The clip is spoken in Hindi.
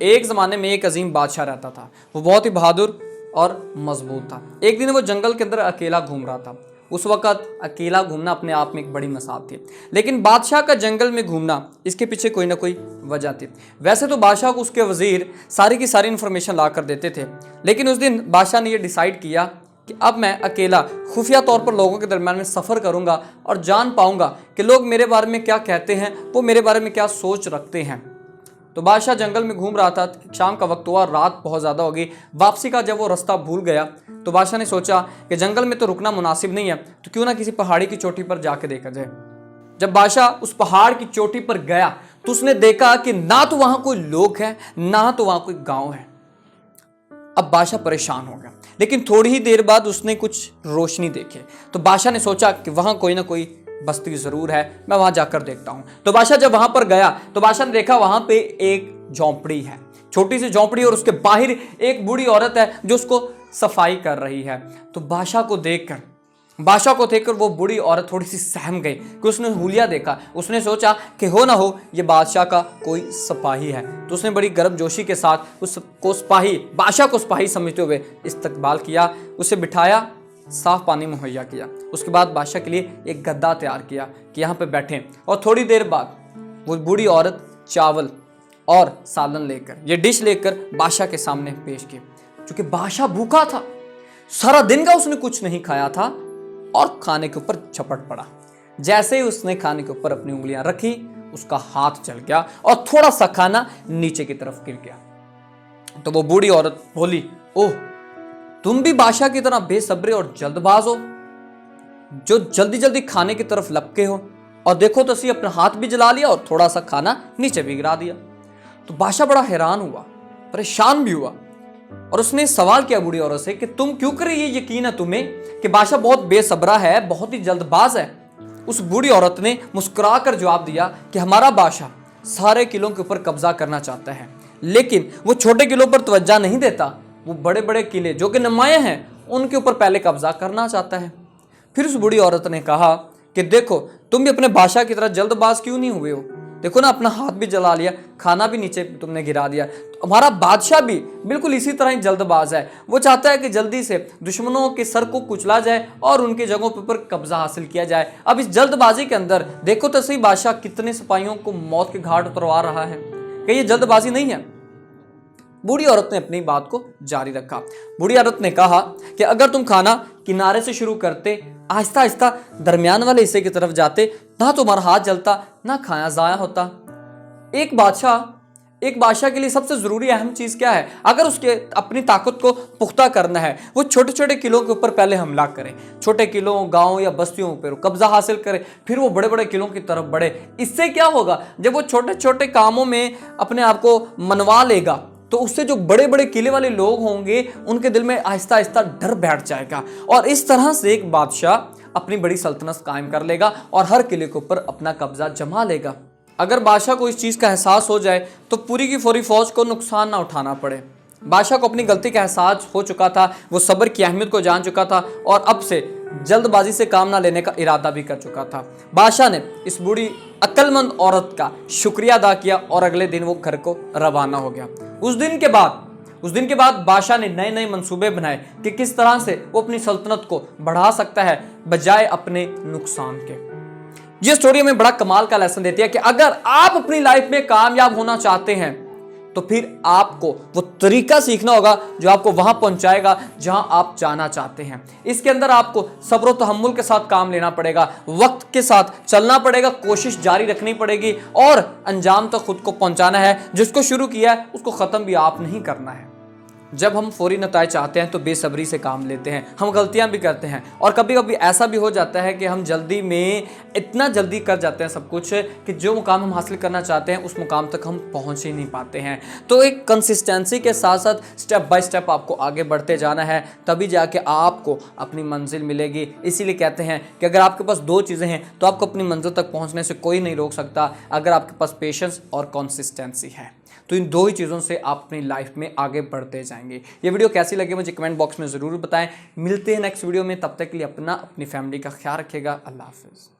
एक ज़माने में एक अजीम बादशाह रहता था। वो बहुत ही बहादुर और मजबूत था। एक दिन वो जंगल के अंदर अकेला घूम रहा था। उस वक़्त अकेला घूमना अपने आप में एक बड़ी मसाल थी, लेकिन बादशाह का जंगल में घूमना, इसके पीछे कोई ना कोई वजह थी। वैसे तो बादशाह को उसके वजीर सारी की सारी इन्फॉर्मेशन ला कर देते थे, लेकिन उस दिन बादशाह ने यह डिसाइड किया कि अब मैं अकेला खुफिया तौर पर लोगों के दरमियान में सफ़र करूंगा और जान पाऊंगा कि लोग मेरे बारे में क्या कहते हैं, वो मेरे बारे में क्या सोच रखते हैं। तो बादशाह जंगल में घूम रहा था। शाम का वक्त हुआ, रात बहुत ज़्यादा हो गई। वापसी का जब वो रास्ता भूल गया तो बादशाह ने सोचा कि जंगल में तो रुकना मुनासिब नहीं है, तो क्यों ना किसी पहाड़ी की चोटी पर जाके देखा जाए। जब बादशाह उस पहाड़ की चोटी पर गया तो उसने देखा कि ना तो वहां कोई लोग हैं, ना तो वहां कोई गांव है। अब बादशाह परेशान हो गया, लेकिन थोड़ी ही देर बाद उसने कुछ रोशनी देखी। तो बादशाह ने सोचा कि वहां कोई ना कोई बस्ती जरूर है, मैं वहां जाकर देखता हूं। तो बादशाह जब वहां पर गया तो बादशाह ने देखा वहां पे एक झोंपड़ी है, छोटी सी झोंपड़ी, और उसके बाहर एक बूढ़ी औरत है जो उसको सफाई कर रही है। तो बादशाह को देखकर वो बूढ़ी औरत थोड़ी सी सहम गई कि उसने हुलिया देखा। उसने सोचा कि हो ना हो ये बादशाह का कोई सिपाही है। तो उसने बड़ी गर्मजोशी के साथ बादशाह को सिपाही समझते हुए इस्तकबाल किया, उसे बिठाया, साफ पानी मुहैया किया। उसके बाद बादशाह के लिए एक गद्दा तैयार किया कि यहाँ पे बैठें। और थोड़ी देर बाद वो बूढ़ी औरत चावल और सालन लेकर, ये डिश लेकर बादशाह के सामने पेश की। क्योंकि बादशाह भूखा था, सारा दिन का उसने कुछ नहीं खाया था और खाने के ऊपर झपट पड़ा। जैसे ही उसने खाने के ऊपर अपनी उंगलियां रखी, उसका हाथ जल गया और थोड़ा सा खाना नीचे की तरफ गिर गया। तो वो बूढ़ी औरत बोली, ओह, तुम भी बादशाह की तरह बेसब्रे और जल्दबाज हो, जो जल्दी जल्दी खाने की तरफ लपके हो, और देखो तो सही, अपना हाथ भी जला लिया और थोड़ा सा खाना नीचे भी गिरा दिया। तो बादशाह बड़ा हैरान हुआ, परेशान भी हुआ, और उसने सवाल किया बूढ़ी औरत से कि तुम क्यों करे, ये यकीन है तुम्हें कि बादशाह बहुत बेसब्रा है, बहुत ही जल्दबाज है। उस बूढ़ी औरत ने मुस्कुरा कर जवाब दिया कि हमारा बादशाह सारे किलों के ऊपर कब्जा करना चाहता है, लेकिन वो छोटे किलों पर तवज्जो नहीं देता। वो बड़े बड़े किले जो कि नुमाया हैं उनके ऊपर पहले कब्जा करना चाहता है। फिर उस बूढ़ी औरत ने कहा कि देखो, तुम भी अपने बादशाह की तरह जल्दबाज क्यों नहीं हुए हो। देखो ना, अपना हाथ भी जला लिया, खाना भी नीचे तुमने गिरा दिया। तो हमारा बादशाह भी बिल्कुल इसी तरह ही जल्दबाज है। वो चाहता है कि जल्दी से दुश्मनों के सर को कुचला जाए और उनकी जगहों पर कब्जा हासिल किया जाए। अब इस जल्दबाजी के अंदर देखो तो सही, बादशाह कितने सिपाहियों को मौत के घाट उतरवा रहा है। कि ये जल्दबाजी नहीं है। बूढ़ी औरत ने अपनी बात को जारी रखा। बूढ़ी औरत ने कहा कि अगर तुम खाना किनारे से शुरू करते, आहिस्ता आहिस्ता दरमियान वाले हिस्से की तरफ जाते, ना तुम्हारा हाथ जलता, ना खाना जाया होता। एक बादशाह के लिए सबसे जरूरी अहम चीज क्या है? अगर उसके अपनी ताकत को पुख्ता करना है, वो छोटे छोटे किलों के ऊपर पहले हमला करे, छोटे किलों, गांव या बस्तियों पर कब्जा हासिल करे, फिर वो बड़े बड़े किलों की तरफ बढ़े। इससे क्या होगा? जब वो छोटे छोटे कामों में अपने आप को मनवा लेगा, तो उससे जो बड़े बड़े किले वाले लोग होंगे उनके दिल में आहिस्ता आहिस्ता डर बैठ जाएगा, और इस तरह से एक बादशाह अपनी बड़ी सल्तनत कायम कर लेगा और हर किले के ऊपर अपना कब्जा जमा लेगा। अगर बादशाह को इस चीज़ का एहसास हो जाए तो पूरी की पूरी फौज को नुकसान ना उठाना पड़े। बादशाह को अपनी गलती का एहसास हो चुका था, वो सब्र की अहमियत को जान चुका था और अब से जल्दबाजी से काम ना लेने का इरादा भी कर चुका था। बादशाह ने इस बूढ़ी अक्लमंद औरत का शुक्रिया अदा किया और अगले दिन वो घर को रवाना हो गया। उस दिन के बाद बादशाह ने नए नए मंसूबे बनाए कि किस तरह से वो अपनी सल्तनत को बढ़ा सकता है बजाय अपने नुकसान के। ये स्टोरी हमें बड़ा कमाल का लेसन देती है कि अगर आप अपनी लाइफ में कामयाब होना चाहते हैं तो फिर आपको वो तरीका सीखना होगा जो आपको वहां पहुंचाएगा जहां आप जाना चाहते हैं। इसके अंदर आपको सब्र और तहम्मुल के साथ काम लेना पड़ेगा, वक्त के साथ चलना पड़ेगा, कोशिश जारी रखनी पड़ेगी और अंजाम तक खुद को पहुंचाना है। जिसको शुरू किया है उसको खत्म भी आप नहीं करना है। जब हम फौरी नताइज चाहते हैं तो बेसब्री से काम लेते हैं, हम गलतियां भी करते हैं और कभी कभी ऐसा भी हो जाता है कि हम जल्दी में इतना जल्दी कर जाते हैं सब कुछ कि जो मुकाम हम हासिल करना चाहते हैं उस मुकाम तक हम पहुंच ही नहीं पाते हैं। तो एक कंसिस्टेंसी के साथ साथ स्टेप बाय स्टेप आपको आगे बढ़ते जाना है, तभी जाके आपको अपनी मंजिल मिलेगी। इसीलिए कहते हैं कि अगर आपके पास दो चीज़ें हैं तो आपको अपनी मंजिल तक पहुँचने से कोई नहीं रोक सकता, अगर आपके पास पेशेंस और कंसिस्टेंसी है। तो इन दो ही चीज़ों से आप अपनी लाइफ में आगे बढ़ते जाएंगे। ये वीडियो कैसी लगी मुझे कमेंट बॉक्स में ज़रूर बताएं। मिलते हैं नेक्स्ट वीडियो में, तब तक के लिए अपनी फैमिली का ख्याल रखिएगा। अल्लाह हाफिज़।